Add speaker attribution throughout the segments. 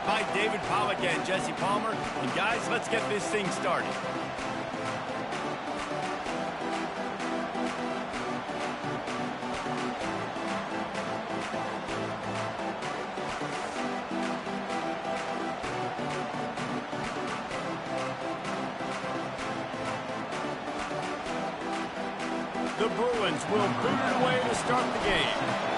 Speaker 1: by David Pollock and Jesse Palmer. And guys, let's get this thing started. The Bruins will boot it away to start the game.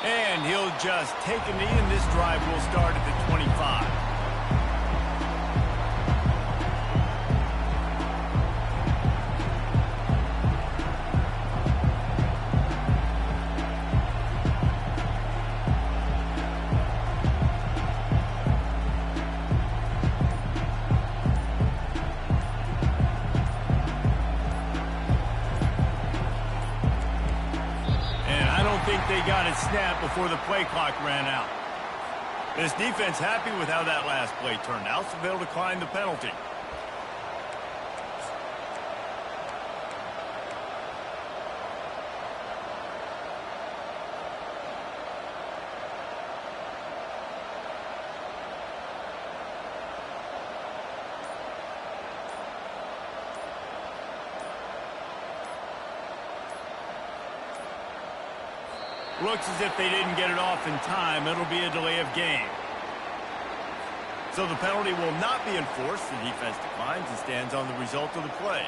Speaker 1: And he'll just take a knee, and this drive will start at the 25. They got it snapped before the play clock ran out. This defense happy with how that last play turned out, so they'll decline the penalty. Looks as if they didn't get it off in time. It'll be a delay of game. So the penalty will not be enforced. The defense declines and stands on the result of the play.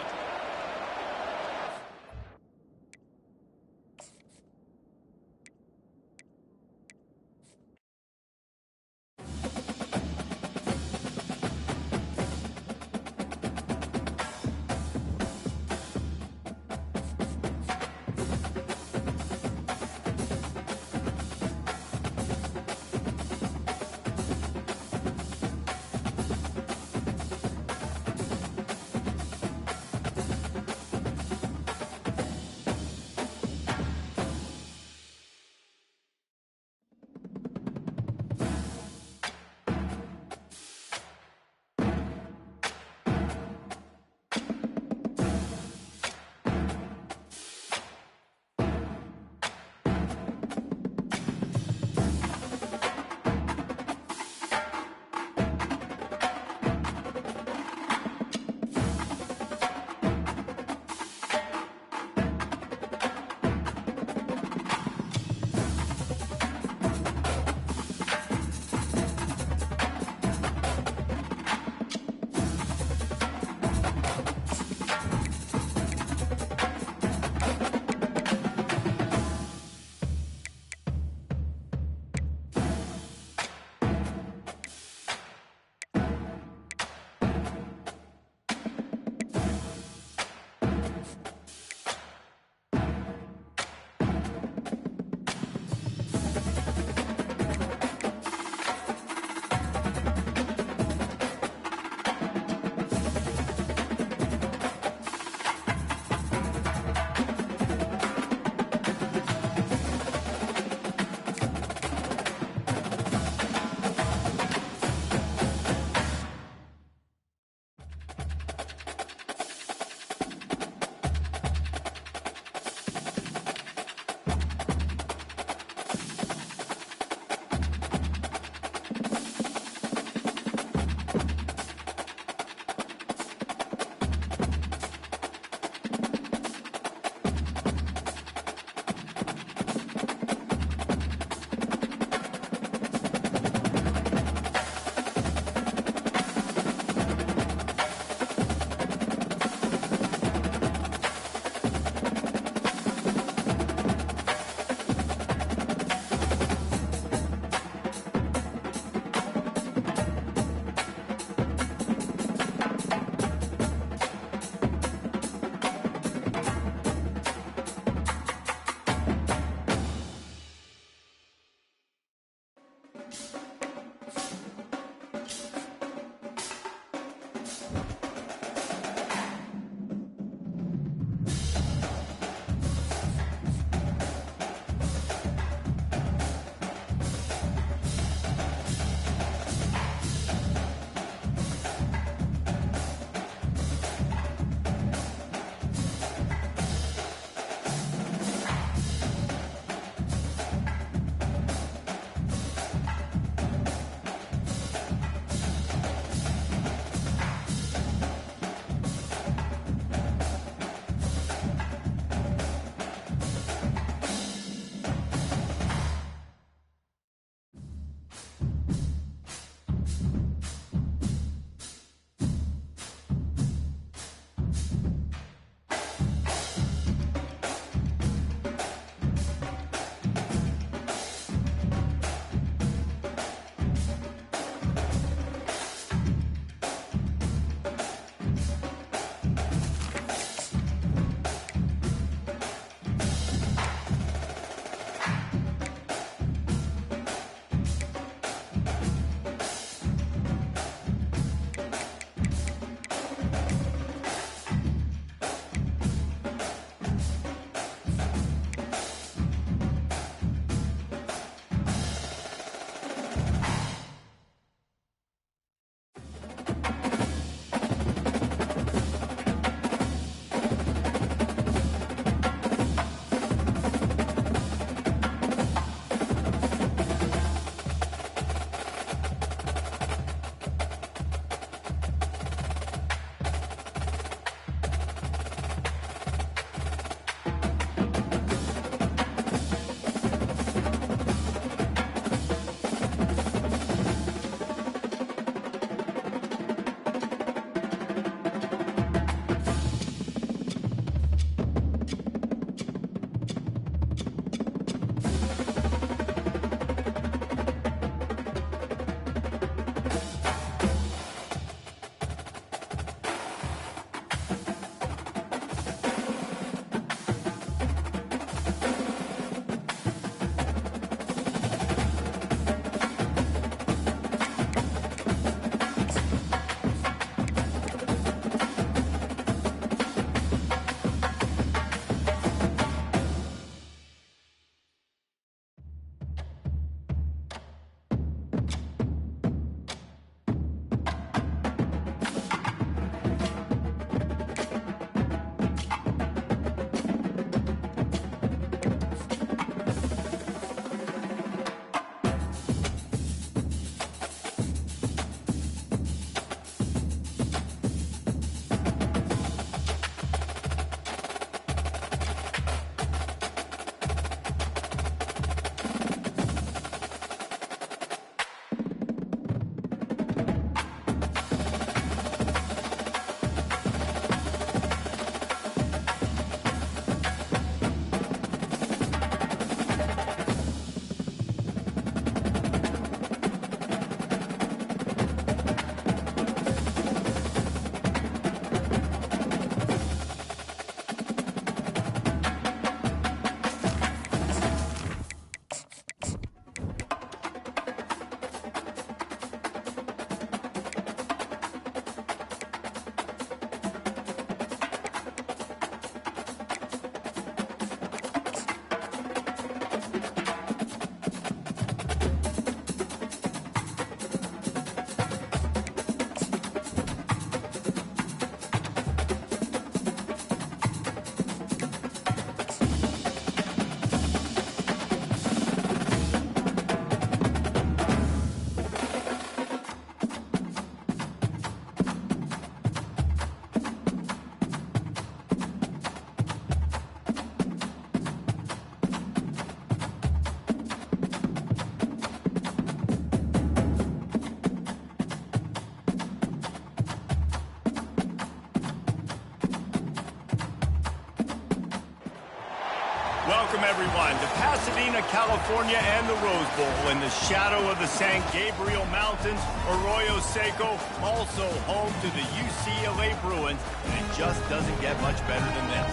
Speaker 1: Welcome, everyone, to Pasadena, California, and the Rose Bowl in the shadow of the San Gabriel Mountains. Arroyo Seco, also home to the UCLA Bruins, and it just doesn't get much better than this.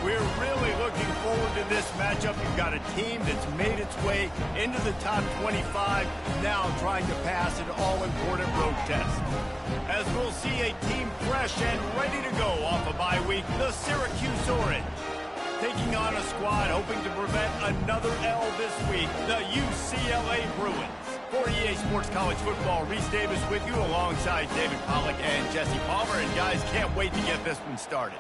Speaker 1: We're really looking forward to this matchup. You've got a team that's made its way into the top 25, now trying to pass an all-important road test. As we'll see a team fresh and ready to go off a bye week, the Syracuse Orange. Taking on a squad hoping to prevent another L this week, the UCLA Bruins. For EA Sports College Football, Reese Davis with you alongside David Pollack and Jesse Palmer. And guys, can't wait to get this one started.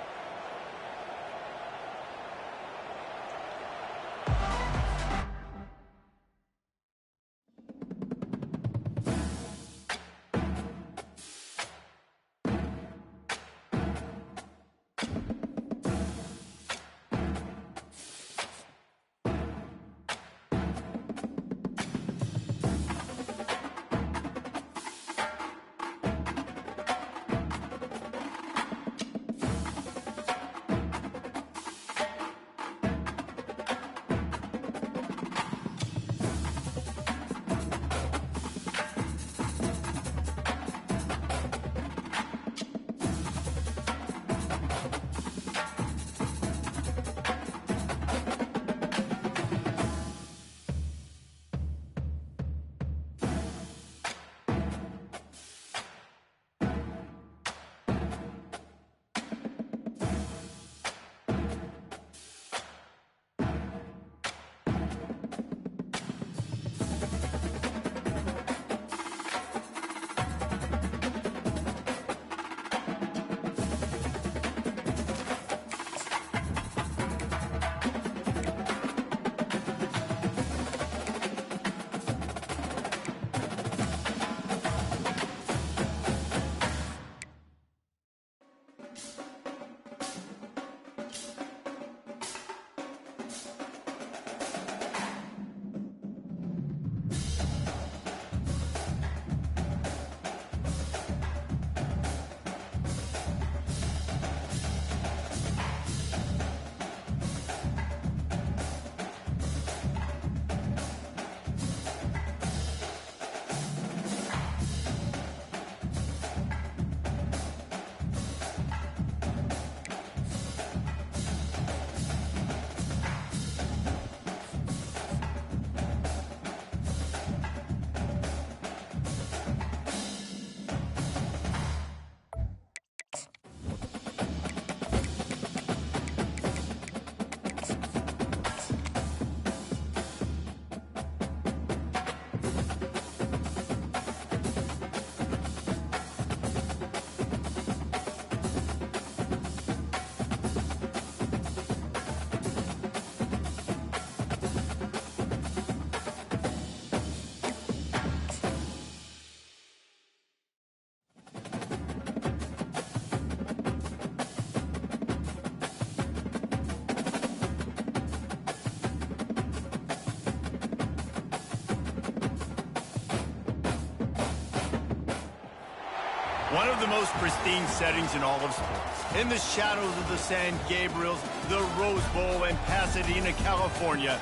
Speaker 1: One of the most pristine settings in all of sports. In the shadows of the San Gabriels, the Rose Bowl in Pasadena, California,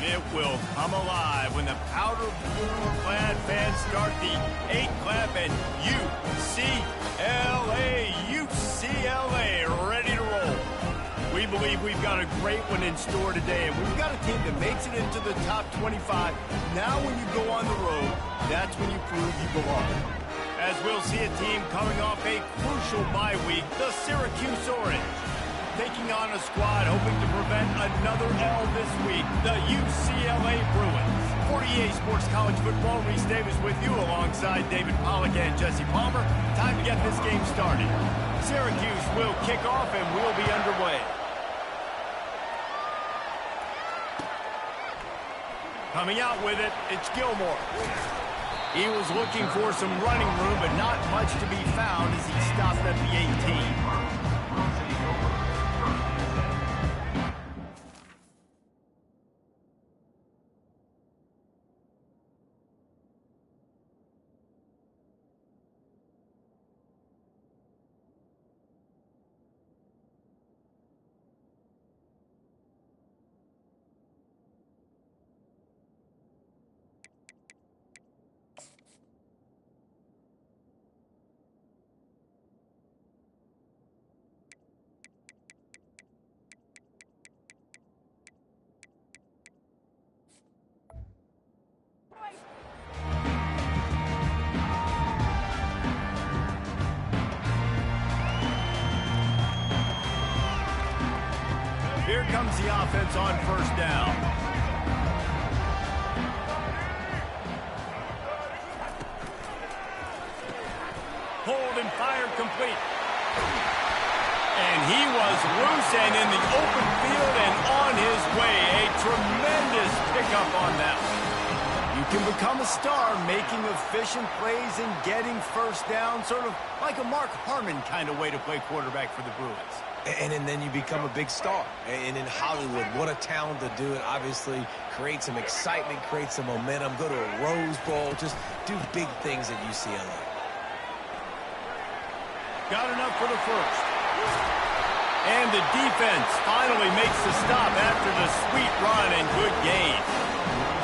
Speaker 1: it will come alive when the powder blue-clad fans start the 8-clap and UCLA ready to roll. We believe we've got a great one in store today, and we've got a team that makes it into the top 25. Now when you go on the road, that's when you prove you belong. As we'll see a team coming off a crucial bye week, the Syracuse Orange. Taking on a squad hoping to prevent another L this week, the UCLA Bruins. For EA Sports College Football, Reese Davis with you alongside David Pollack and Jesse Palmer. Time to get this game started. Syracuse will kick off and we'll be underway. Coming out with it, it's Gilmore. He was looking for some running room, but not much to be found as he stopped at the 18. Here comes the offense on first down. Hold and fire complete. And he was loose and in the open field and on his way. A tremendous pickup on that one. You can become a star making efficient plays and getting first down, sort of like a Mark Harmon kind of way to play quarterback for the Bruins.
Speaker 2: And then you become a big star. And in Hollywood, what a talent to do it. Obviously, create some excitement, create some momentum, go to a Rose Bowl, just do big things at UCLA.
Speaker 1: Got enough for the first. And the defense finally makes the stop after the sweet run and good gain.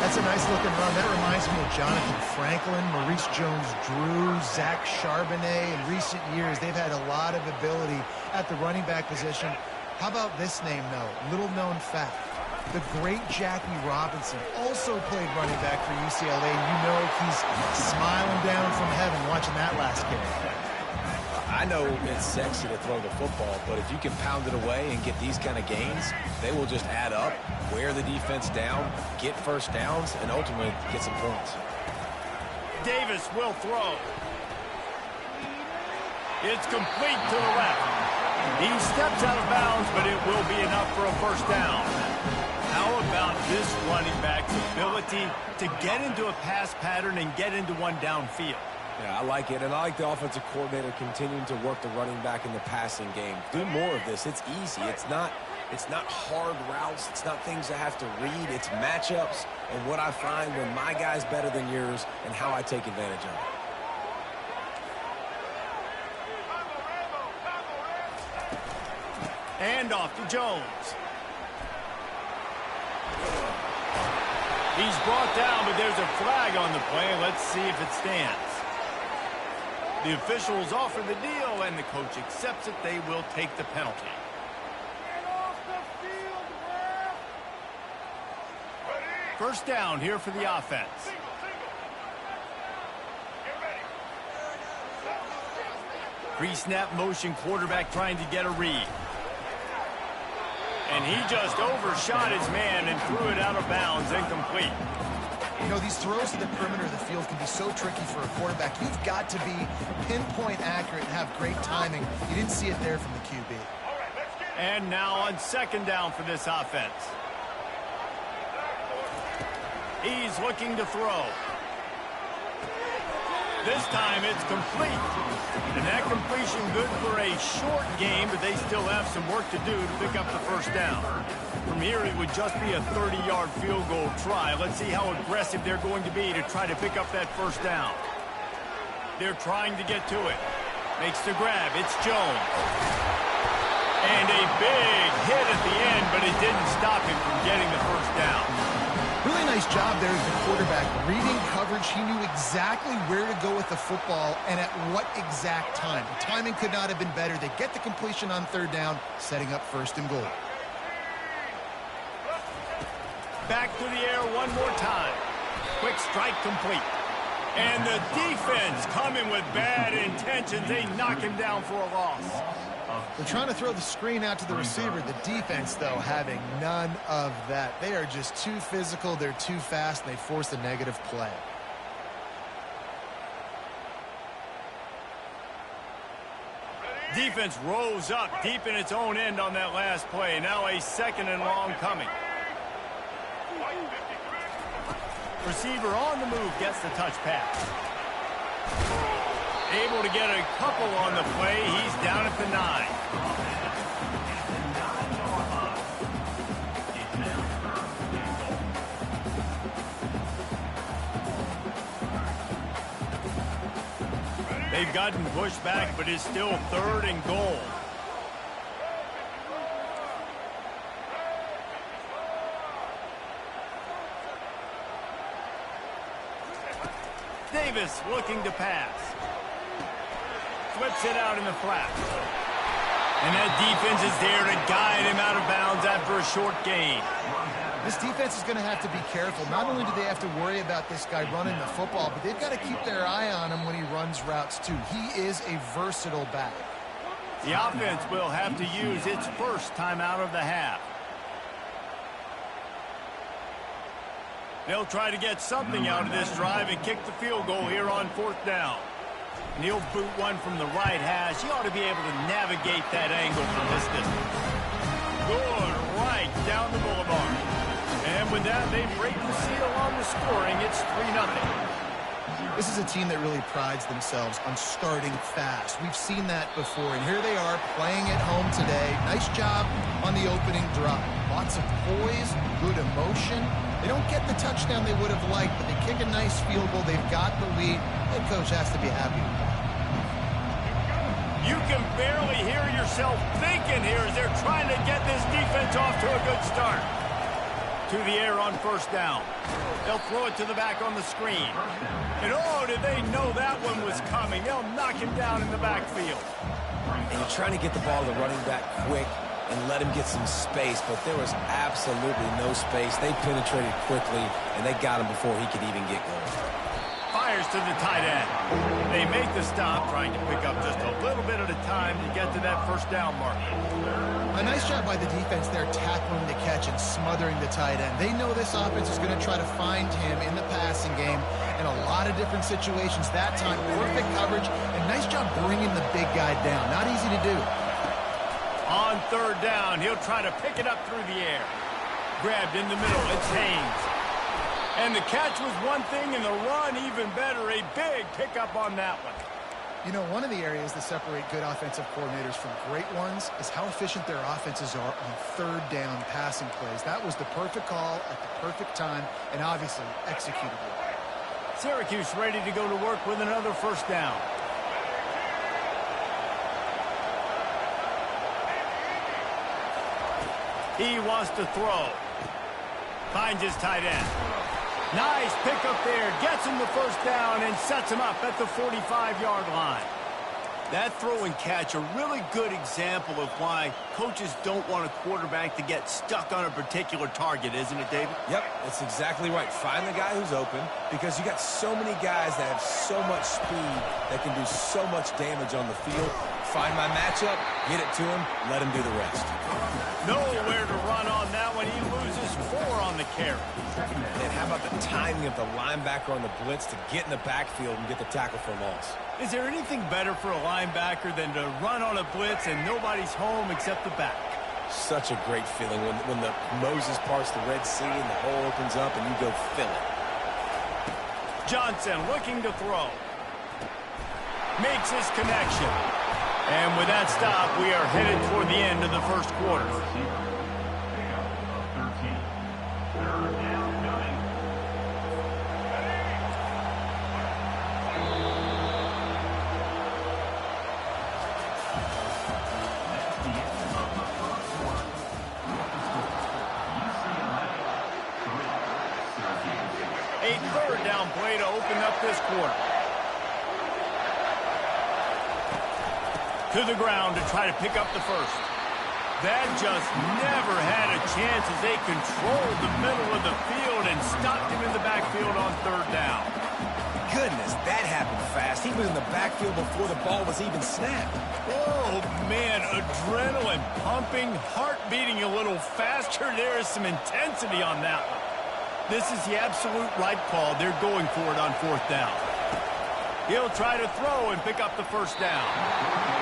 Speaker 3: That's a nice-looking run. That reminds me of Jonathan Franklin, Maurice Jones-Drew, Zach Charbonnet. In recent years, they've had a lot of ability at the running back position. How about this name, though? Little-known fact. The great Jackie Robinson also played running back for UCLA. You know he's smiling down from heaven watching that last game.
Speaker 2: I know it's sexy to throw the football, but if you can pound it away and get these kind of gains, they will just add up, wear the defense down, get first downs, and ultimately get some points.
Speaker 1: Davis will throw. It's complete to the left. He steps out of bounds, but it will be enough for a first down. How about this running back's ability to get into a pass pattern and get into one downfield?
Speaker 2: Yeah, I like it, and I like the offensive coordinator continuing to work the running back in the passing game. Do more of this. It's easy. It's not hard routes. It's not things I have to read. It's matchups and what I find when my guy's better than yours and how I take advantage of it.
Speaker 1: And off to Jones. He's brought down, but there's a flag on the play. Let's see if it stands. The officials offer the deal, and the coach accepts it. They will take the penalty. First down here for the offense. Pre-snap motion, quarterback trying to get a read. And he just overshot his man and threw it out of bounds, incomplete.
Speaker 3: You know, these throws to the perimeter of the field can be so tricky for a quarterback. You've got to be pinpoint accurate and have great timing. You didn't see it there from the QB.
Speaker 1: And now on second down for this offense. He's looking to throw. This time it's complete. And that completion good for a short game, but they still have some work to do to pick up the first down. From here, it would just be a 30-yard field goal try. Let's see how aggressive they're going to be to try to pick up that first down. They're trying to get to it. Makes the grab. It's Jones. And a big hit at the end, but it didn't stop him from getting the first down.
Speaker 3: Really nice job there as the quarterback. Reading coverage, he knew exactly where to go with the football and at what exact time. The timing could not have been better. They get the completion on third down, setting up first and goal.
Speaker 1: Back to the air one more time. Quick strike complete. And the defense coming with bad intentions. They knock him down for a loss.
Speaker 3: They're trying to throw the screen out to the receiver. The defense, though, having none of that. They are just too physical. They're too fast, and they force a negative play.
Speaker 1: Defense rose up deep in its own end on that last play. Now a second and long coming. Receiver on the move gets the touch pass. Able to get a couple on the play. He's down at the 9. They've gotten pushed back, but it's still third and goal. Davis looking to pass. Flips it out in the flat. And that defense is there to guide him out of bounds after a short gain.
Speaker 3: This defense is going to have to be careful. Not only do they have to worry about this guy running the football, but they've got to keep their eye on him when he runs routes too. He is a versatile back.
Speaker 1: The offense will have to use its first time out of the half. They'll try to get something out of this drive and kick the field goal here on 4th down. And he'll boot one from the right hash. He ought to be able to navigate that angle from this distance. Good, right down the boulevard. And with that, they break the seal on the scoring. It's 3-0.
Speaker 3: This is a team that really prides themselves on starting fast. We've seen that before, and here they are playing at home today. Nice job on the opening drive. Lots of poise, good emotion. They don't get the touchdown they would have liked, but they kick a nice field goal. They've got the lead. Head coach has to be happy with that.
Speaker 1: You can barely hear yourself thinking here as they're trying to get this defense off to a good start. To the air on 1st down. They'll throw it to the back on the screen. And oh, did they know that one was coming? They'll knock him down in the backfield.
Speaker 2: And you're trying to get the ball to the running back quick and let him get some space, but there was absolutely no space. They penetrated quickly, and they got him before he could even get going.
Speaker 1: Fires to the tight end. They make the stop, trying to pick up just a little bit at a time to get to that 1st down mark.
Speaker 3: A nice job by the defense there tackling the catch and smothering the tight end. They know this offense is going to try to find him in the passing game in a lot of different situations. That time, perfect coverage, and nice job bringing the big guy down. Not easy to do.
Speaker 1: On 3rd down, he'll try to pick it up through the air. Grabbed in the middle, it's Haynes. And the catch was one thing, and the run even better. A big pickup on that one.
Speaker 3: You know, one of the areas that separate good offensive coordinators from great ones is how efficient their offenses are on 3rd down passing plays. That was the perfect call at the perfect time, and obviously executed well.
Speaker 1: Syracuse ready to go to work with another 1st down. He wants to throw. Finds his tight end. Nice pickup there. Gets him the 1st down and sets him up at the 45-yard line. That throw and catch, a really good example of why coaches don't want a quarterback to get stuck on a particular target, isn't it, David?
Speaker 2: Yep, that's exactly right. Find the guy who's open, because you got so many guys that have so much speed that can do so much damage on the field. Find my matchup, get it to him, let him do the rest.
Speaker 1: Nowhere to run on that one. He loses 4 on the carry.
Speaker 2: And how about the timing of the linebacker on the blitz to get in the backfield and get the tackle for a loss?
Speaker 1: Is there anything better for a linebacker than to run on a blitz and nobody's home except the back?
Speaker 2: Such a great feeling when the Moses parts the Red Sea and the hole opens up and you go fill it.
Speaker 1: Johnson looking to throw. Makes his connection. And with that stop, we are headed toward the end of the 1st quarter. A 3rd down play to open up this quarter. To the ground to try to pick up the 1st. That just never had a chance as they controlled the middle of the field and stopped him in the backfield on 3rd down.
Speaker 2: Goodness, that happened fast. He was in the backfield before the ball was even snapped.
Speaker 1: Oh, man, adrenaline pumping, heart beating a little faster. There is some intensity on that one. This is the absolute right call. They're going for it on 4th down. He'll try to throw and pick up the 1st down.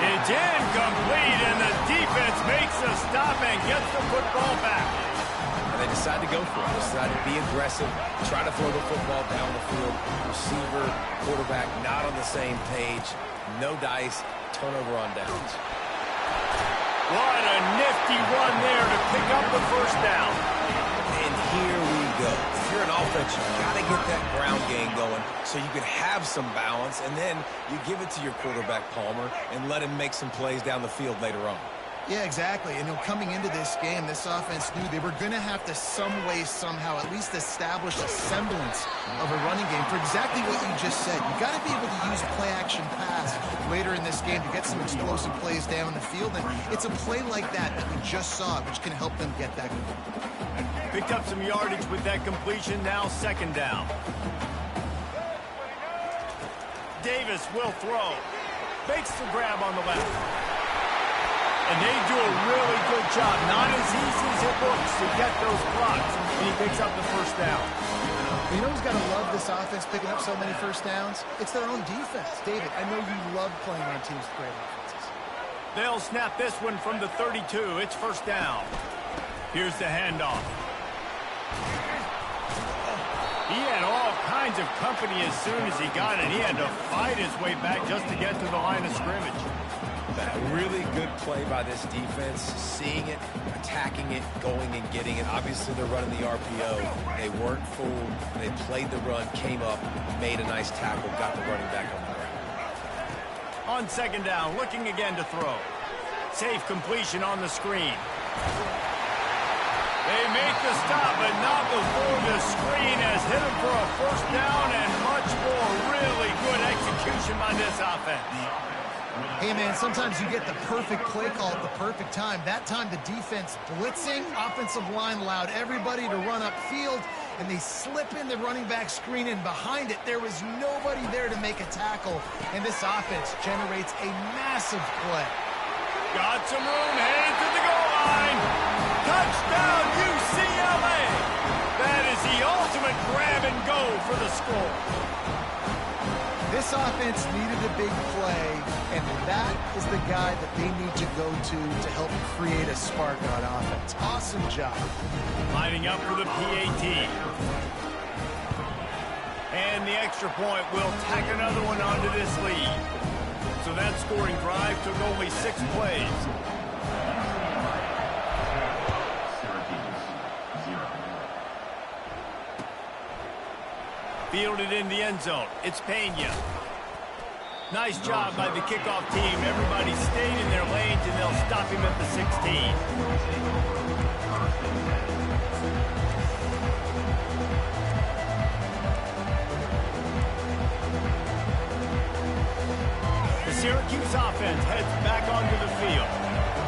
Speaker 1: It's incomplete, and the defense makes a stop and gets the football back.
Speaker 2: And they decide to go for it. They decide to be aggressive, try to throw the football down the field. Receiver, quarterback not on the same page. No dice, turnover on downs.
Speaker 1: What a nifty run there to pick up the 1st down.
Speaker 2: And here we go. If you're an offense, you've got to get that ground game going so you can have some balance, and then you give it to your quarterback, Palmer, and let him make some plays down the field later on.
Speaker 3: Yeah, exactly. And coming into this game, this offense knew they were going to have to some way, somehow, at least establish a semblance of a running game for exactly what you just said. You got to be able to use play-action pass later in this game to get some explosive plays down the field. And it's a play like that we just saw, which can help them get that going.
Speaker 1: Picked up some yardage with that completion. Now 2nd down. Davis will throw. Makes the grab on the left. And they do a really good job. Not as easy as it looks to get those blocks. And he picks up the 1st down.
Speaker 3: You know who's got to love this offense picking up so many first downs? It's their own defense. David, I know you love playing on teams with great offenses.
Speaker 1: They'll snap this one from the 32. It's first down. Here's the handoff. He had all kinds of company as soon as he got it. He had to fight his way back just to get to the line of scrimmage.
Speaker 2: A really good play by this defense, seeing it, attacking it, going and getting it. Obviously, they're running the RPO. They weren't fooled. They played the run, came up, made a nice tackle, got the running back on the ground.
Speaker 1: On second down, looking again to throw. Safe completion on the screen. They make the stop, but not before the screen has hit him for a first down and much more. Really good execution by this offense.
Speaker 3: Hey, man, sometimes you get the perfect play call at the perfect time. That time, the defense blitzing, offensive line allowed everybody to run upfield, and they slip in the running back screen, and behind it, there was nobody there to make a tackle, and this offense generates a massive play.
Speaker 1: Got some room, headed to the goal line. Touchdown, UCLA. That is the ultimate grab and go for the score.
Speaker 3: This offense needed a big play, and that is the guy that they need to go to help create a spark on offense. Awesome job.
Speaker 1: Lining up for the PAT. And the extra point will tack another one onto this lead. So that scoring drive took only 6 plays. Fielded in the end zone. It's Pena. Nice job by the kickoff team. Everybody stayed in their lanes, and they'll stop him at the 16. The Syracuse offense heads back onto the field.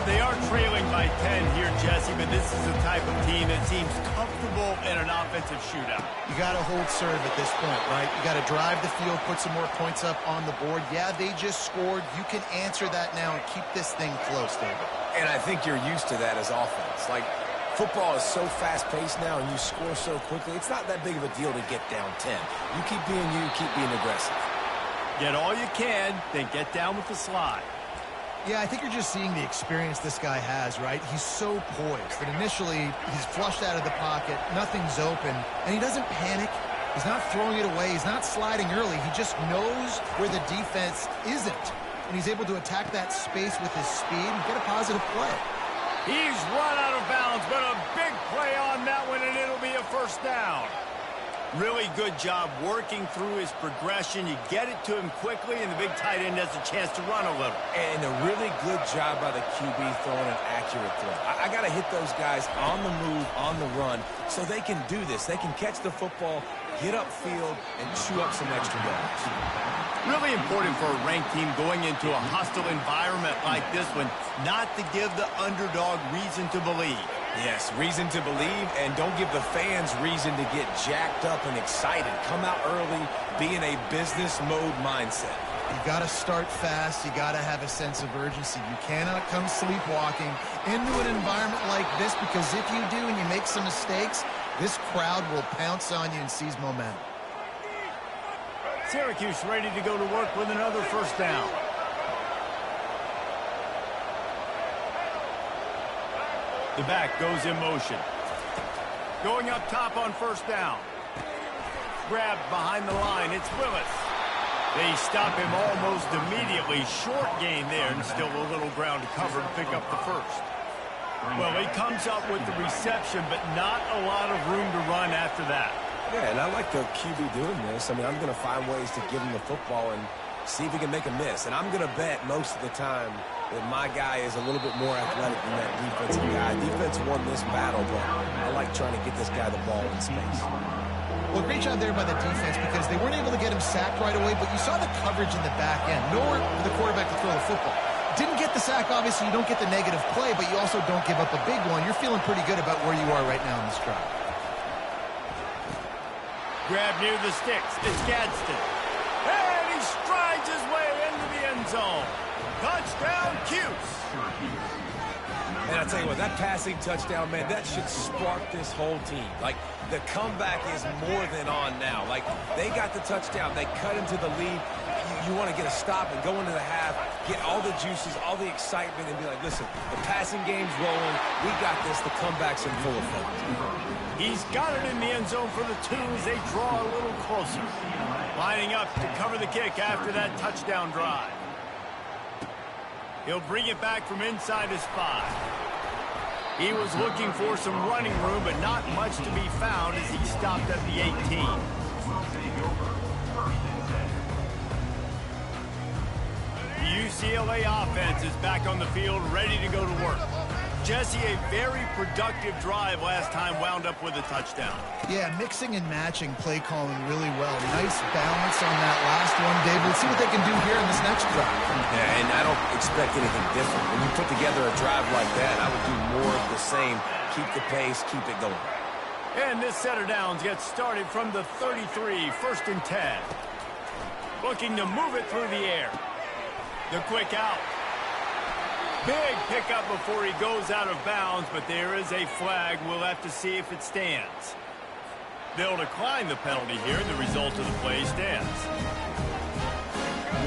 Speaker 1: They are trailing by 10 here, Jesse, but this is the type of team that seems comfortable in an offensive shootout.
Speaker 3: You got to hold serve at this point, right? You got to drive the field, put some more points up on the board. Yeah, they just scored. You can answer that now and keep this thing close, David.
Speaker 2: And I think you're used to that as offense. Like, football is so fast-paced now, and you score so quickly. It's not that big of a deal to get down 10. You keep being you, keep being aggressive.
Speaker 1: Get all you can, then get down with the slide.
Speaker 3: Yeah, I think you're just seeing the experience this guy has, right? He's so poised that initially he's flushed out of the pocket, nothing's open, and he doesn't panic. He's not throwing it away. He's not sliding early. He just knows where the defense isn't, and he's able to attack that space with his speed and get a positive play.
Speaker 1: He's run out of bounds, but a big play on that one, and it'll be a first down. Really good job working through his progression. You get it to him quickly, and the big tight end has a chance to run a little.
Speaker 2: And a really good job by the QB throwing an accurate throw. I got to hit those guys on the move, on the run, so they can do this. They can catch the football, get upfield, and chew up some extra yards.
Speaker 1: Really important for a ranked team going into a hostile environment like this one, not to give the underdog reason to believe.
Speaker 2: Yes, reason to believe, and don't give the fans reason to get jacked up and excited. Come out early, be in a business mode mindset.
Speaker 3: You got to start fast. You got to have a sense of urgency. You cannot come sleepwalking into an environment like this, because if you do and you make some mistakes, this crowd will pounce on you and seize momentum.
Speaker 1: Syracuse ready to go to work with another first down. The back goes in motion. Going up top on first down. Grabbed behind the line. It's Willis. They stop him almost immediately. Short gain there, and still a little ground to cover to pick up the first. Well, he comes up with the reception, but not a lot of room to run after that.
Speaker 2: Yeah, and I like the QB doing this. I mean, I'm going to find ways to give him the football and see if he can make a miss. And I'm going to bet most of the time that my guy is a little bit more athletic than that defensive guy. Defense won this battle, but I like trying to get this guy the ball in space.
Speaker 3: Well, great job there by the defense, because they weren't able to get him sacked right away, but you saw the coverage in the back end. Nowhere for the quarterback to throw the football. Didn't get the sack, obviously. You don't get the negative play, but you also don't give up a big one. You're feeling pretty good about where you are right now in this drive.
Speaker 1: Grab near the sticks. It's Gadsden. And he strides his way into the end zone. Touchdown, Cuse.
Speaker 2: And I tell you what, that passing touchdown, man, that should spark this whole team. Like, the comeback is more than on now. Like, they got the touchdown. They cut into the lead. You want to get a stop and go into the half, get all the juices, all the excitement, and be like, listen, the passing game's rolling. We got this. The comeback's in full effect.
Speaker 1: He's got it in the end zone for the 2 as they draw a little closer. Lining up to cover the kick after that touchdown drive. He'll bring it back from inside his 5. He was looking for some running room, but not much to be found as he stopped at the 18. The UCLA offense is back on the field, ready to go to work. Jesse, a very productive drive last time wound up with a touchdown.
Speaker 3: Yeah, mixing and matching play calling really well. Nice balance on that last one, David. Let's see what they can do here in this next drive.
Speaker 2: Yeah, and I don't expect anything different. When you put together a drive like that, I would do more of the same. Keep the pace, keep it going.
Speaker 1: And this set of downs gets started from the 33, 1st and 10. Looking to move it through the air. The quick out. Big pickup before he goes out of bounds, but there is a flag. We'll have to see if it stands. They'll decline the penalty here, and the result of the play stands.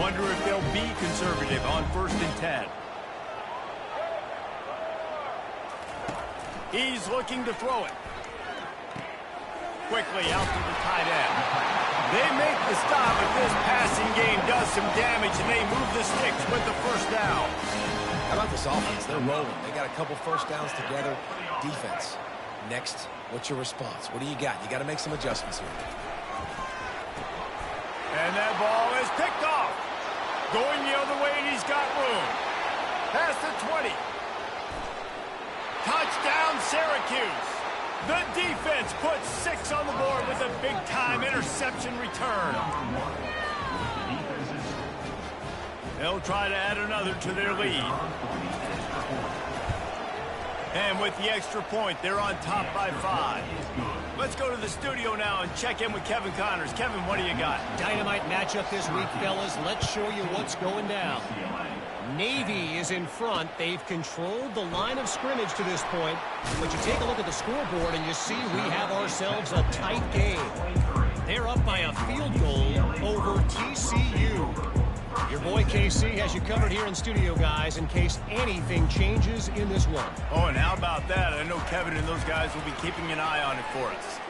Speaker 1: Wonder if they'll be conservative on 1st and 10. He's looking to throw it. Quickly out to the tight end. They make the stop, but this passing game does some damage, and they move the sticks with the 1st down.
Speaker 2: How about this offense? They're rolling. They got a couple 1st downs together. Defense. Next, what's your response? What do you got? You got to make some adjustments here.
Speaker 1: And that ball is picked off. Going the other way, and he's got room. Past the 20. Touchdown, Syracuse. The defense puts 6 on the board with a big-time interception return. They'll try to add another to their lead. And with the extra point, they're on top by 5. Let's go to the studio now and check in with Kevin Connors. Kevin, what do you got?
Speaker 4: Dynamite matchup this week, fellas. Let's show you what's going down. Navy is in front. They've controlled the line of scrimmage to this point. But you take a look at the scoreboard and you see we have ourselves a tight game. They're up by a field goal over TCU. Your boy KC has you covered here in studio, guys, in case anything changes in this one.
Speaker 1: Oh, and how about that? I know Kevin and those guys will be keeping an eye on it for us.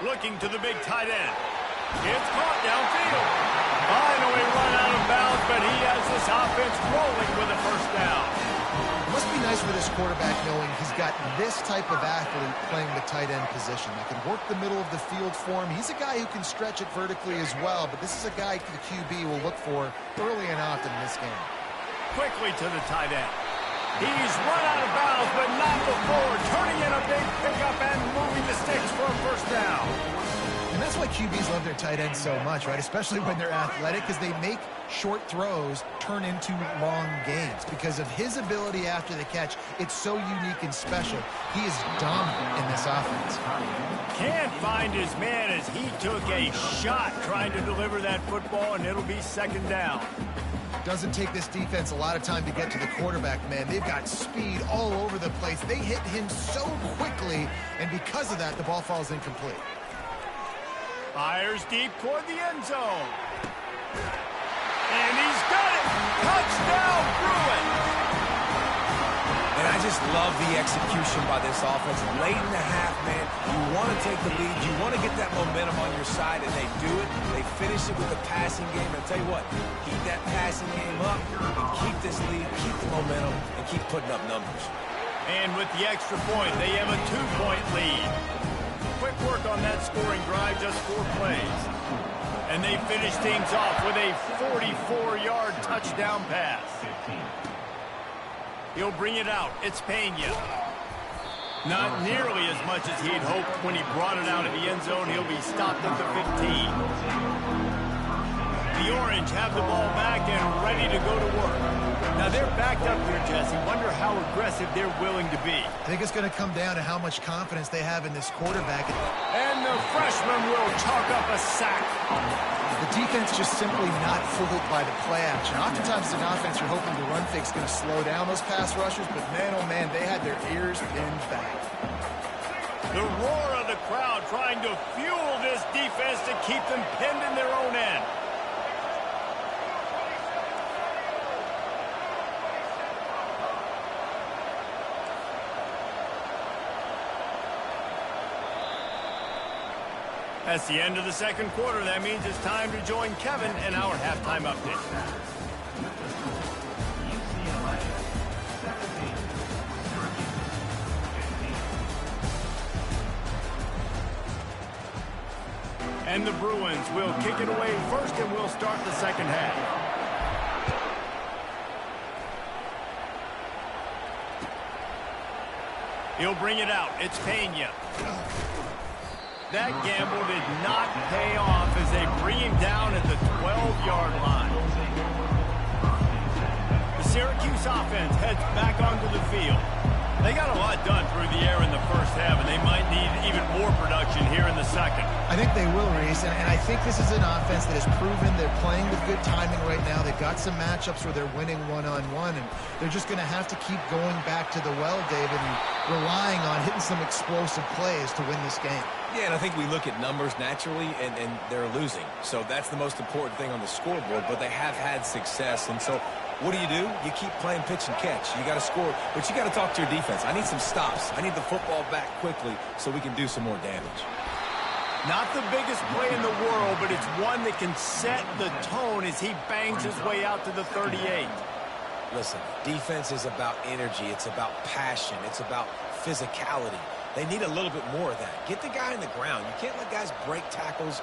Speaker 1: Looking to the big tight end. It's caught downfield. Finally run out of bounds, but he has this offense rolling with a 1st down.
Speaker 3: It must be nice for this quarterback knowing he's got this type of athlete playing the tight end position that can work the middle of the field for him. He's a guy who can stretch it vertically as well, but this is a guy the QB will look for early and often in this game.
Speaker 1: Quickly to the tight end. He's run out of bounds, but not before turning in a big pickup and moving the sticks for a 1st down.
Speaker 3: And that's why QBs love their tight ends so much, right? Especially when they're athletic, because they make short throws turn into long gains. Because of his ability after the catch, it's so unique and special. He is dominant in this offense.
Speaker 1: Can't find his man as he took a shot trying to deliver that football, and it'll be 2nd down.
Speaker 3: Doesn't take this defense a lot of time to get to the quarterback, man. They've got speed all over the place. They hit him so quickly, and because of that, the ball falls incomplete.
Speaker 1: Fires deep toward the end zone. And he's got it! Touchdown, Bruin!
Speaker 2: And I just love the execution by this offense. Late in the half, man, you want to take the lead. You want to get that momentum on your side, and they do it. They finish it with the passing game. And I'll tell you what, keep that passing game up and keep this lead, keep the momentum, and keep putting up numbers.
Speaker 1: And with the extra point, they have a 2-point lead. Quick work on that scoring drive, just 4 plays. And they finish things off with a 44-yard touchdown pass. He'll bring it out. It's Pena. Not nearly as much as he'd hoped when he brought it out of the end zone. He'll be stopped at the 15. The Orange have the ball back and ready to go to work. Now they're backed up here, Jesse. Wonder how aggressive they're willing to be.
Speaker 3: I think it's going to come down to how much confidence they have in this quarterback.
Speaker 1: And the freshman will chalk up a sack.
Speaker 3: The defense just simply not fooled by the play action. Oftentimes, as an offense, you're hoping the run fake's going to slow down those pass rushers, but man, oh man, they had their ears pinned back.
Speaker 1: The roar of the crowd trying to fuel this defense to keep them pinned in their own end. That's the end of the second quarter. That means it's time to join Kevin in our halftime update. And the Bruins will kick it away first, and we'll start the second half. He'll bring it out. It's Pena. That gamble did not pay off as they bring him down at the 12-yard line. The Syracuse offense heads back onto the field. They got a lot done through the air in the first half, and they might need even more production here in the second.
Speaker 3: I think they will, Reese, and I think this is an offense that has proven they're playing with good timing right now. They've got some matchups where they're winning one-on-one, and they're just going to have to keep going back to the well, David, and relying on hitting some explosive plays to win this game.
Speaker 2: Yeah, and I think we look at numbers naturally, and they're losing. So that's the most important thing on the scoreboard, but they have had success. And so what do? You keep playing pitch and catch. You got to score, but you got to talk to your defense. I need some stops. I need the football back quickly so we can do some more damage.
Speaker 1: Not the biggest play in the world, but it's one that can set the tone as he bangs his way out to the 38.
Speaker 2: Listen, defense is about energy. It's about passion. It's about physicality. They need a little bit more of that. Get the guy in the ground. You can't let guys break tackles.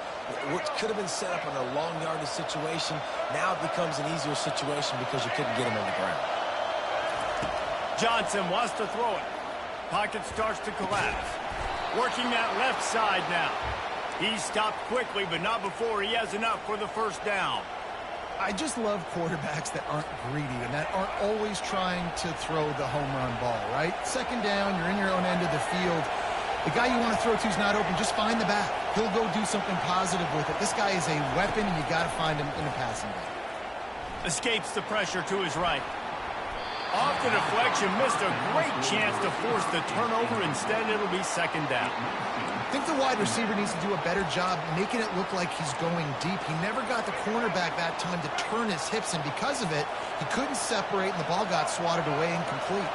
Speaker 2: What could have been set up in a long yardage situation, now it becomes an easier situation because you couldn't get him on the ground.
Speaker 1: Johnson wants to throw it. Pocket starts to collapse. Working that left side now. He's stopped quickly, but not before he has enough for the first down.
Speaker 3: I just love quarterbacks that aren't greedy and that aren't always trying to throw the home run ball, right? Second down, you're in your own end of the field. The guy you want to throw to is not open. Just find the back. He'll go do something positive with it. This guy is a weapon, and you got to find him in the passing game.
Speaker 1: Escapes the pressure to his right. Off the deflection, missed a great chance to force the turnover. Instead, it'll be second down.
Speaker 3: I think the wide receiver needs to do a better job making it look like he's going deep. He never got the cornerback that time to turn his hips, and because of it, he couldn't separate, and the ball got swatted away incomplete.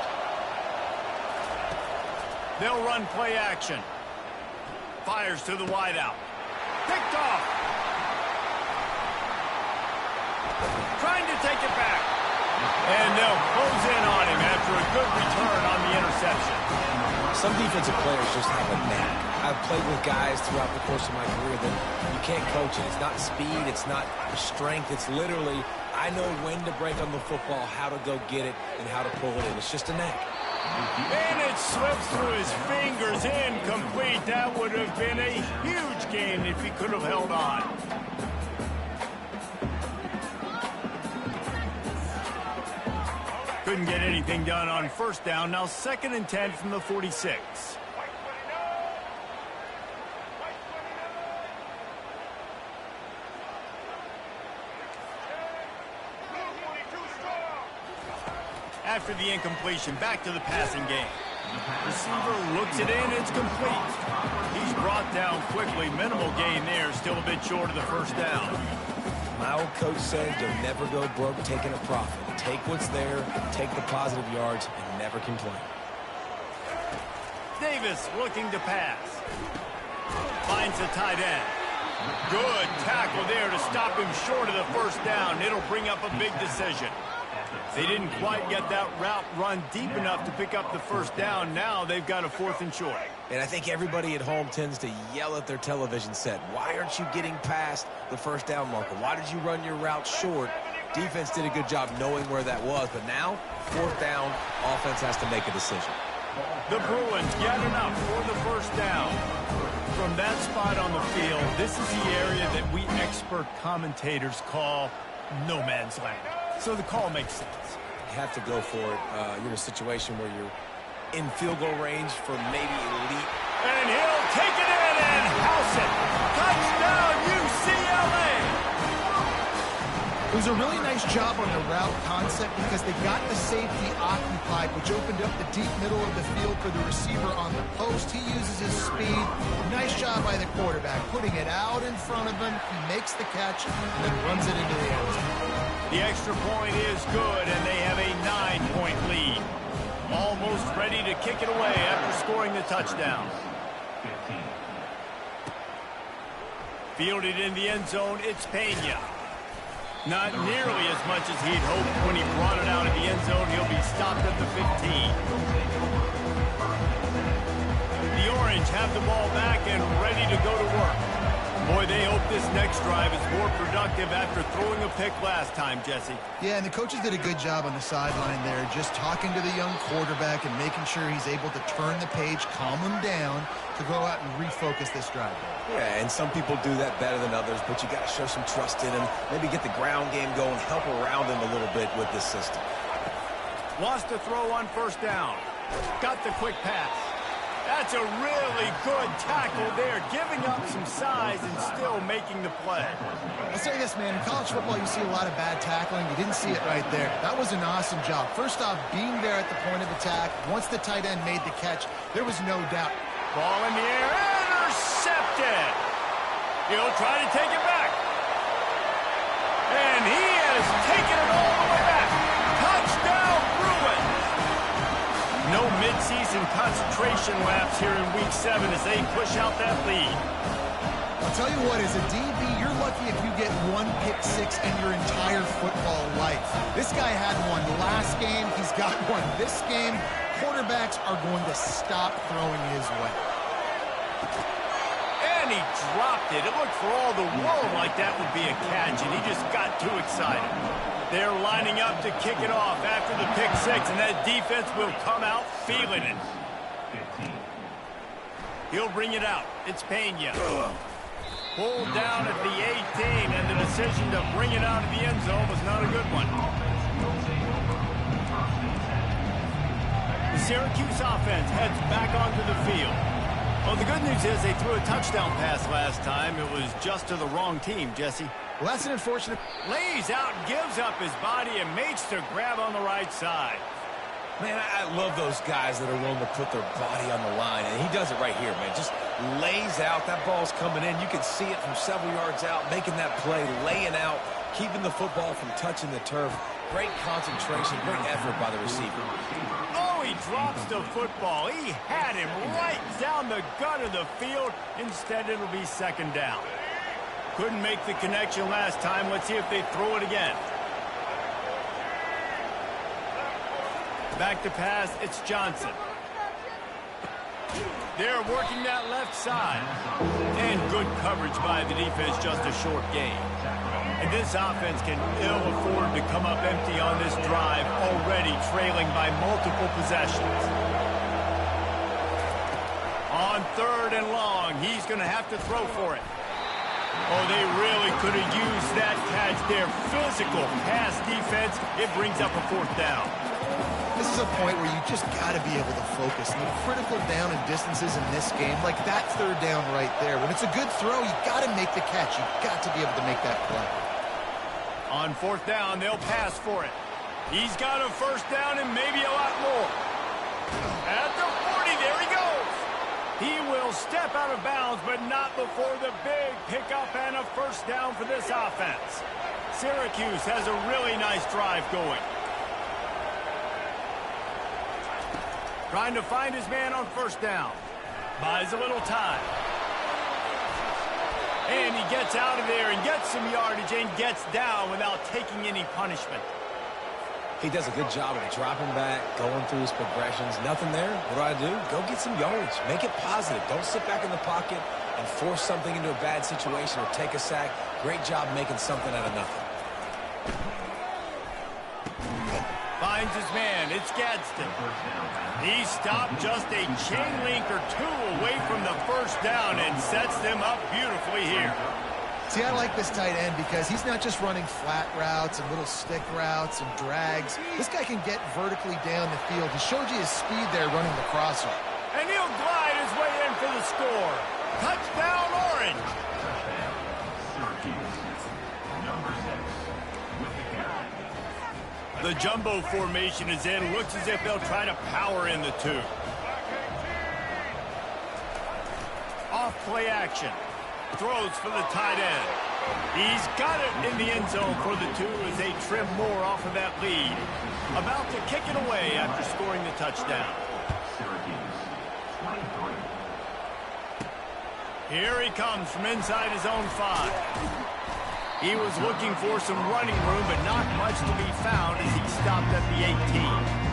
Speaker 1: They'll run play action. Fires to the wideout. Picked off. Trying to take it back. And they'll close in on him after a good return on the interception.
Speaker 2: Some defensive players just have a knack. I've played with guys throughout the course of my career that you can't coach it. It's not speed. It's not strength. It's literally, I know when to break on the football, how to go get it, and how to pull it in. It's just a knack.
Speaker 1: And it slips through his fingers, incomplete. That would have been a huge gain if he could have held on. Couldn't get anything done on first down. Now 2nd and 10 from the 46. After the incompletion, back to the passing game. Receiver looks it in, it's complete. He's brought down quickly. Minimal gain there, still a bit short of the first down.
Speaker 2: My old coach said you'll never go broke taking a profit. Take what's there, take the positive yards, and never complain.
Speaker 1: Davis looking to pass. Finds the tight end. Good tackle there to stop him short of the first down. It'll bring up a big decision. They didn't quite get that route run deep enough to pick up the first down. Now they've got a 4th and short.
Speaker 2: And I think everybody at home tends to yell at their television set. Why aren't you getting past the first down marker? Why did you run your route short? Defense did a good job knowing where that was. But now, 4th down, offense has to make a decision.
Speaker 1: The Bruins get enough for the first down. From that spot on the field, this is the area that we expert commentators call no man's land. So the call makes sense.
Speaker 2: You have to go for it. You're in a situation where you're in field goal range for maybe elite.
Speaker 1: And he'll take it in and house it. Touchdown, UCLA!
Speaker 3: It was a really nice job on the route concept because they got the safety occupied, which opened up the deep middle of the field for the receiver on the post. He uses his speed. Nice job by the quarterback, putting it out in front of him. He makes the catch and then runs it into the end zone.
Speaker 1: The extra point is good, and they have a 9-point lead. Almost ready to kick it away after scoring the touchdown. Fielded in the end zone, it's Pena. Not nearly as much as he'd hoped when he brought it out of the end zone. He'll be stopped at the 15. The Orange have the ball back and ready to go to work. Boy, they hope this next drive is more productive after throwing a pick last time, Jesse.
Speaker 3: Yeah, and the coaches did a good job on the sideline there, just talking to the young quarterback and making sure he's able to turn the page, calm him down, to go out and refocus this drive.
Speaker 2: Yeah, and some people do that better than others, but you got to show some trust in him, maybe get the ground game going, help around him a little bit with this system.
Speaker 1: Wants to throw on first down. Got the quick pass. That's a really good tackle there, giving up some size and still making the play.
Speaker 3: I'll say this, man, in college football you see a lot of bad tackling. You didn't see it right there. That was an awesome job. First off, being there at the point of attack. Once the tight end made the catch, there was no doubt.
Speaker 1: Ball in the air, intercepted. He'll try to take it back. And he has taken it all the way back. Touchdown, Bruins. No midseason concentration laps here in Week 7 as they push out that lead.
Speaker 3: I'll tell you what, as a DB, you're lucky if you get one pick six in your entire football life. This guy had one last game. He's got one this game. Quarterbacks are going to stop throwing his way.
Speaker 1: And he dropped it. It looked for all the world like that would be a catch, and he just got too excited. They're lining up to kick it off after the pick six, and that defense will come out feeling it. He'll bring it out. It's Pena. Pulled down at the 18, and the decision to bring it out of the end zone was not a good one. The Syracuse offense heads back onto the field. Well, the good news is they threw a touchdown pass last time. It was just to the wrong team, Jesse.
Speaker 3: Well, that's an unfortunate...
Speaker 1: Lays out, gives up his body, and makes the grab on the right side.
Speaker 2: Man, I love those guys that are willing to put their body on the line, and he does it right here, man. Just lays out. That ball's coming in. You can see it from several yards out, making that play, laying out, keeping the football from touching the turf. Great concentration, great effort by the receiver.
Speaker 1: Oh, he drops the football. He had him right down the gut of the field. Instead, it'll be second down. Couldn't make the connection last time. Let's see if they throw it again. Back to pass, it's Johnson. They're working that left side. And good coverage by the defense, just a short gain. And this offense can ill afford to come up empty on this drive, already trailing by multiple possessions. On third and long, he's going to have to throw for it. Oh, they really could have used that catch there. Physical pass defense. It brings up a fourth down.
Speaker 3: This is a point where you just got to be able to focus. The critical down and distances in this game, like that third down right there. When it's a good throw, you got to make the catch. You got to be able to make that play.
Speaker 1: On fourth down, they'll pass for it. He's got a first down and maybe a lot more. At the 40, there he goes. He will step out of bounds, but not before the big pickup and a first down for this offense. Syracuse has a really nice drive going. Trying to find his man on first down. Buys a little time. And he gets out of there and gets some yardage and gets down without taking any punishment.
Speaker 2: He does a good job of dropping back, going through his progressions. Nothing there. What do? Go get some yardage. Make it positive. Don't sit back in the pocket and force something into a bad situation or take a sack. Great job making something out of nothing.
Speaker 1: Finds his man. It's Gadsden. He stopped just a chain link or two away from the first down and sets them up beautifully here.
Speaker 3: See, I like this tight end because he's not just running flat routes and little stick routes and drags. This guy can get vertically down the field. He showed you his speed there running the crosser.
Speaker 1: And he'll glide his way in for the score. Touchdown, Orange. The jumbo formation is in. Looks as if they'll try to power in the two. Off play action. Throws for the tight end. He's got it in the end zone for the two as they trim more off of that lead. About to kick it away after scoring the touchdown. Here he comes from inside his own 5. He was looking for some running room, but not much to be found as he stopped at the 18.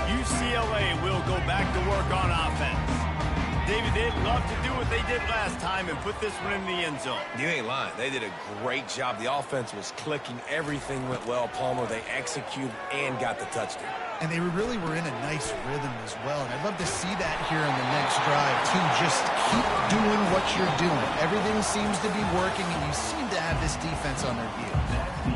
Speaker 1: UCLA will go back to work on offense. David, they'd love to do what they did last time and put this one in the end zone.
Speaker 2: You ain't lying. They did a great job. The offense was clicking. Everything went well, Palmer. They executed and got the touchdown.
Speaker 3: And they really were in a nice rhythm as well. And I'd love to see that here in the next drive, too. Just keep doing what you're doing. Everything seems to be working, and you seem to have this defense on their heels.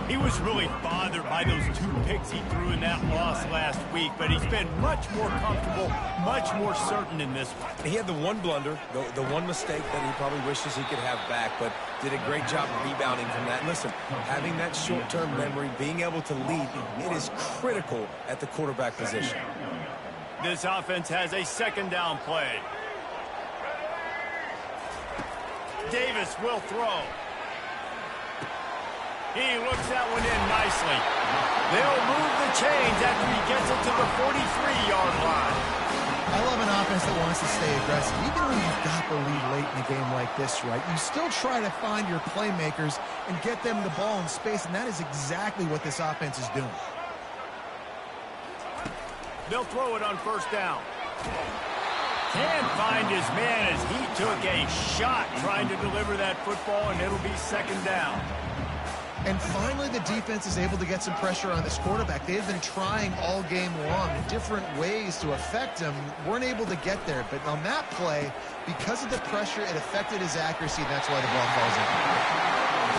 Speaker 1: He was really bothered by those 2 picks he threw in that loss last week, but he's been much more comfortable, much more certain in this one.
Speaker 2: He had the one blunder, the one mistake that he probably wishes he could have back, but did a great job rebounding from that. Listen, having that short-term memory, being able to lead, it is critical at the quarterback position.
Speaker 1: This offense has a second down play. Davis will throw. He looks that one in nicely. They'll move the chains after he gets it to the 43-yard line.
Speaker 3: I love an offense that wants to stay aggressive. Even when you've got the lead late in a game like this, right, you still try to find your playmakers and get them the ball in space, and that is exactly what this offense is doing.
Speaker 1: They'll throw it on first down. Can't find his man as he took a shot trying to deliver that football, and it'll be second down.
Speaker 3: And finally, the defense is able to get some pressure on this quarterback. They have been trying all game long in different ways to affect him. Weren't able to get there. But on that play, because of the pressure, it affected his accuracy. That's why the ball falls in.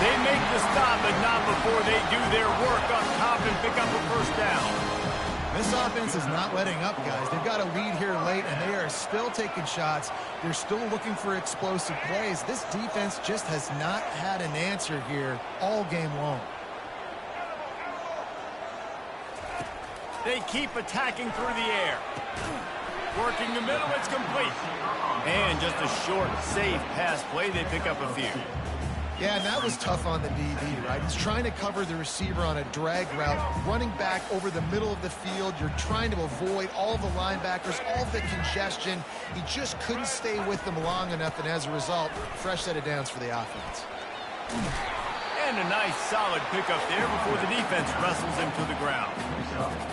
Speaker 1: They make the stop, but not before they do their work up top and pick up a first down.
Speaker 3: This offense is not letting up, guys. They've got a lead here late, and they are still taking shots. They're still looking for explosive plays. This defense just has not had an answer here all game long.
Speaker 1: They keep attacking through the air. Working the middle, it's complete. And just a short, safe pass play, they pick up a few.
Speaker 3: Yeah, and that was tough on the DB, right? He's trying to cover the receiver on a drag route, running back over the middle of the field. You're trying to avoid all the linebackers, all the congestion. He just couldn't stay with them long enough, and as a result, fresh set of downs for the offense.
Speaker 1: And a nice, solid pickup there before the defense wrestles him to the ground.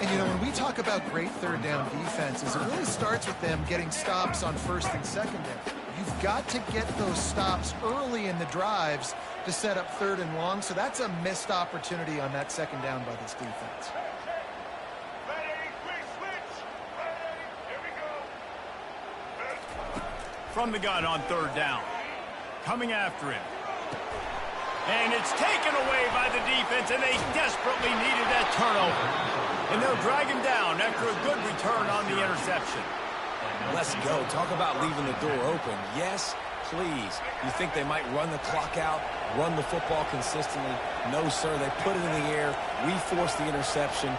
Speaker 3: And, you know, when we talk about great third down defenses, it really starts with them getting stops on first and second down. You've got to get those stops early in the drives to set up third and long, so that's a missed opportunity on that second down by this defense.
Speaker 1: From the gun on third down. Coming after him. And it's taken away by the defense, and they desperately needed that turnover. And they'll drag him down after a good return on the interception.
Speaker 2: Let's go. Talk about leaving the door open. Yes, please. You think they might run the clock out, run the football consistently? No, sir. They put it in the air. We forced the interception.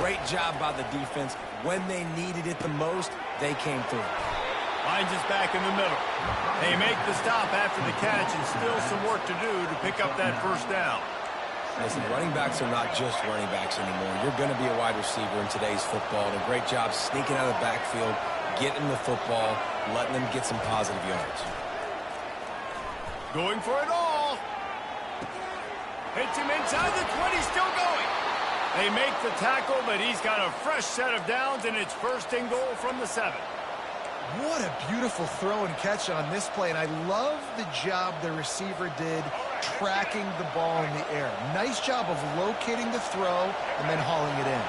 Speaker 2: Great job by the defense. When they needed it the most, they came through.
Speaker 1: Finds us back in the middle. They make the stop after the catch, and still some work to do to pick up that first down.
Speaker 2: Listen, running backs are not just running backs anymore. You're going to be a wide receiver in today's football. And a great job sneaking out of the backfield, getting the football, letting them get some positive yards.
Speaker 1: Going for it all. Hits him inside the 20, still going. They make the tackle, but he's got a fresh set of downs, and it's first and goal from the 7.
Speaker 3: What a beautiful throw and catch on this play, and I love the job the receiver did tracking the ball in the air. Nice job of locating the throw and then hauling it in.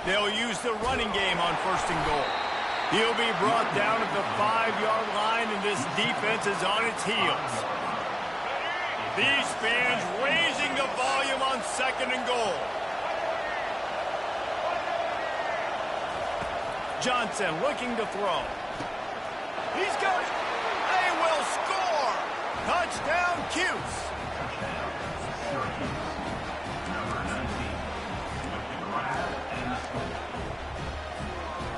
Speaker 1: They'll use the running game on 1st and goal. He'll be brought down at the 5-yard line, and this defense is on its heels. These fans raising the volume on 2nd and goal. Johnson looking to throw. He's got it. They will score. Touchdown, Cuse.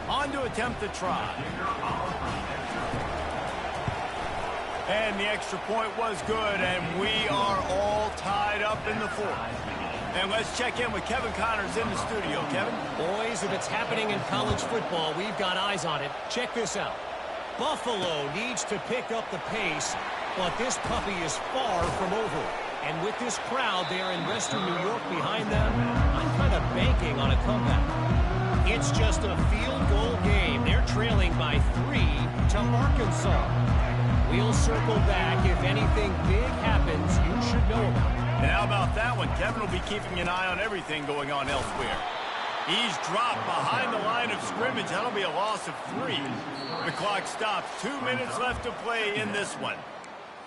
Speaker 1: On to attempt the try. And the extra point was good, and we are all tied up in the 4th. And let's check in with Kevin Connors in the studio. Kevin?
Speaker 4: Boys, if it's happening in college football, we've got eyes on it. Check this out. Buffalo needs to pick up the pace, but this puppy is far from over. And with this crowd there in Western New York behind them, I'm kind of banking on a comeback. It's just a field goal game. They're trailing by 3 to Arkansas. We'll circle back. If anything big happens, you should know about it.
Speaker 1: And how about that one? Kevin will be keeping an eye on everything going on elsewhere. He's dropped behind the line of scrimmage. That'll be a loss of 3. The clock stops. 2 minutes left to play in this one.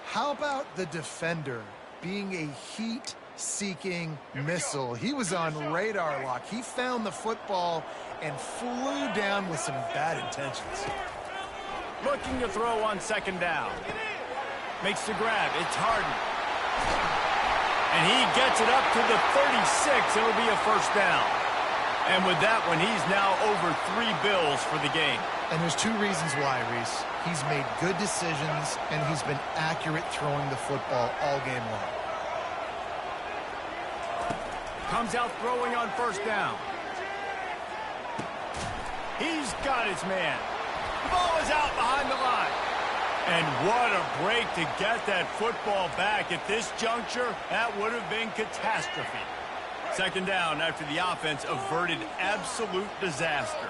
Speaker 3: How about the defender being a heat-seeking missile? He was on radar lock. He found the football and flew down with some bad intentions.
Speaker 1: Looking to throw on 2nd down. Makes the grab. It's Harden. And he gets it up to the 36. It'll be a 1st down. And with that one, he's now over 3 bills for the game.
Speaker 3: And there's 2 reasons why, Reese. He's made good decisions, and he's been accurate throwing the football all game long.
Speaker 1: Comes out throwing on 1st down. He's got his man. The ball is out behind the line. And what a break to get that football back. At this juncture, that would have been catastrophe. 2nd down after the offense averted absolute disaster.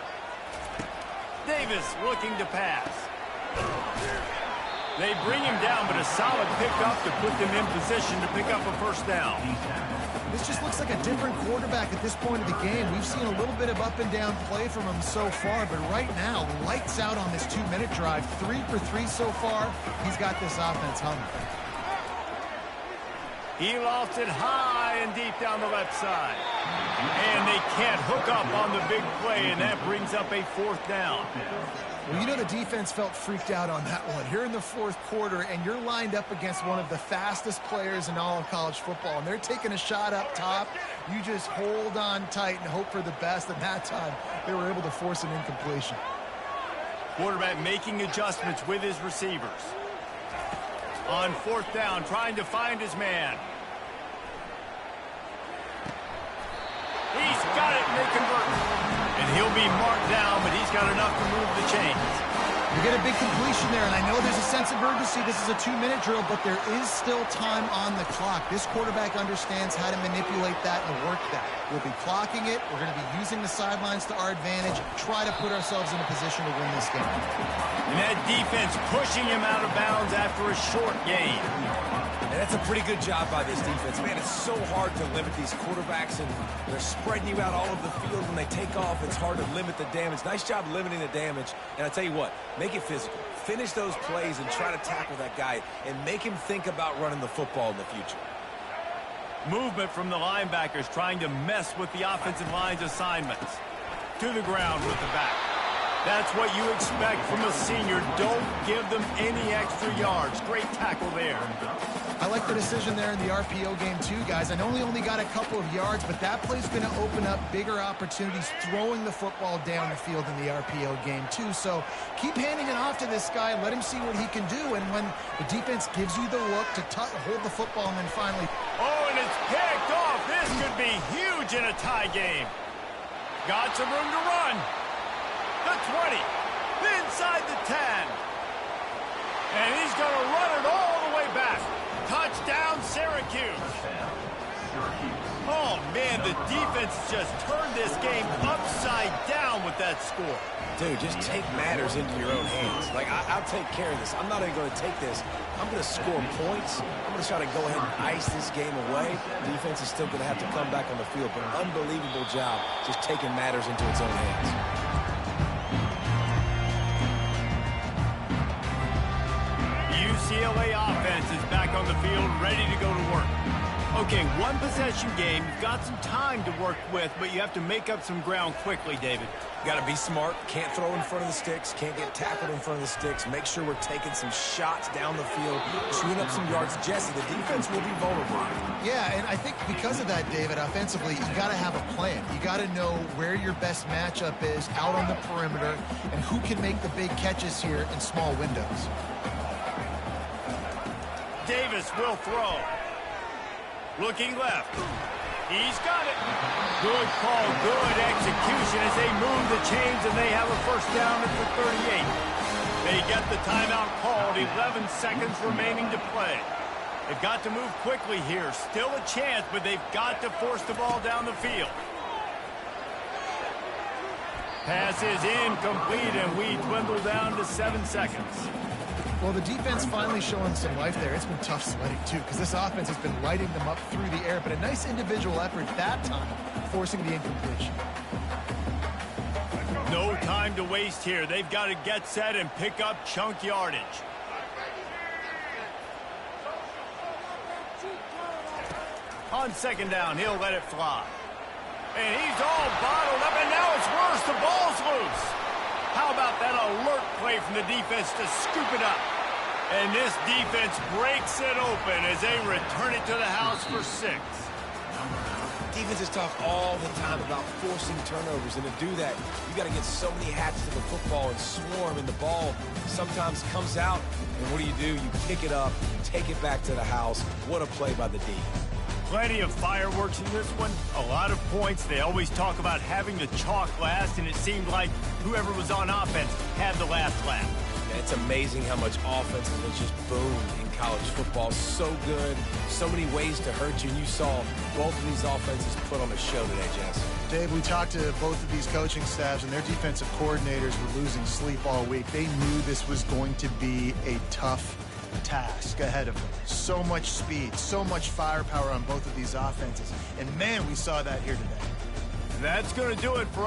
Speaker 1: Davis looking to pass. They bring him down, but a solid pickup to put them in position to pick up a 1st down.
Speaker 3: This just looks like a different quarterback at this point of the game. We've seen a little bit of up and down play from him so far, but right now, lights out on this 2-minute drive. 3 for 3 so far. He's got this offense humming.
Speaker 1: He lofts it high and deep down the left side. And they can't hook up on the big play, and that brings up a 4th down.
Speaker 3: Well, you know the defense felt freaked out on that one. You're in the 4th quarter, and you're lined up against one of the fastest players in all of college football, and they're taking a shot up top. You just hold on tight and hope for the best, and that time they were able to force an incompletion.
Speaker 1: Quarterback making adjustments with his receivers. On 4th down, trying to find his man. He's got it, and they convert. And he'll be marked down, but he's got enough to move the chains.
Speaker 3: You get a big completion there, and I know there's a sense of urgency. This is a 2-minute drill, but there is still time on the clock. This quarterback understands how to manipulate that and work that. We'll be clocking it. We're going to be using the sidelines to our advantage, try to put ourselves in a position to win this game.
Speaker 1: And that defense pushing him out of bounds after a short gain.
Speaker 2: And that's a pretty good job by this defense. Man, it's so hard to limit these quarterbacks, and they're spreading you out all over the field. When they take off, it's hard to limit the damage. Nice job limiting the damage. And I tell you what, make it physical. Finish those plays and try to tackle that guy and make him think about running the football in the future.
Speaker 1: Movement from the linebackers trying to mess with the offensive line's assignments. To the ground with the back. That's what you expect from a senior. Don't give them any extra yards. Great tackle there.
Speaker 3: I like the decision there in the RPO game too, guys. I know he only got a couple of yards, but that play's going to open up bigger opportunities throwing the football down the field in the RPO game too. So keep handing it off to this guy. Let him see what he can do. And when the defense gives you the look to hold the football and then finally...
Speaker 1: Oh, and it's picked off. This could be huge in a tie game. Got some room to run. The 20. Inside the 10. And he's going to run it all the way back. Touchdown, Syracuse. Oh, man, the defense just turned this game upside down with that score.
Speaker 2: Dude, just take matters into your own hands. Like, I'll take care of this. I'm not even going to take this. I'm going to score points. I'm going to try to go ahead and ice this game away. Defense is still going to have to come back on the field, but unbelievable job just taking matters into its own hands.
Speaker 1: UCLA offense is back on the field, ready to go to work. Okay, one possession game. You've got some time to work with, but you have to make up some ground quickly, David.
Speaker 2: Got to be smart. Can't throw in front of the sticks. Can't get tackled in front of the sticks. Make sure we're taking some shots down the field, chewing up some yards. Jesse, the defense will be vulnerable.
Speaker 3: Yeah, and I think because of that, David, offensively, you got to have a plan. You got to know where your best matchup is out on the perimeter and who can make the big catches here in small windows.
Speaker 1: Davis will throw. Looking left. He's got it. Good call, good execution as they move the chains and they have a first down at the 38. They get the timeout called, 11 seconds remaining to play. They've got to move quickly here. Still a chance, but they've got to force the ball down the field. Pass is incomplete and we dwindle down to 7 seconds.
Speaker 3: Well, the defense finally showing some life there. It's been tough sledding, too, because this offense has been lighting them up through the air, but a nice individual effort that time, forcing the incompletion.
Speaker 1: No time to waste here. They've got to get set and pick up chunk yardage. On second down, he'll let it fly. And he's all bottled up, and now it's worse. The ball's loose. How about that alert play from the defense to scoop it up? And this defense breaks it open as they return it to the house for 6.
Speaker 2: Defense is talk all the time about forcing turnovers, and to do that, you got to get so many hats to the football and swarm, and the ball sometimes comes out, and what do? You pick it up, take it back to the house. What a play by the D.
Speaker 1: Plenty of fireworks in this one. A lot of points. They always talk about having the chalk last, and it seemed like whoever was on offense had the last laugh.
Speaker 2: And it's amazing how much offense has just boomed in college football. So good. So many ways to hurt you. And you saw both of these offenses put on a show today, Jess.
Speaker 3: Dave, we talked to both of these coaching staffs, and their defensive coordinators were losing sleep all week. They knew this was going to be a tough task ahead of them. So much speed, so much firepower on both of these offenses. And, man, we saw that here today.
Speaker 1: That's going to do it for us.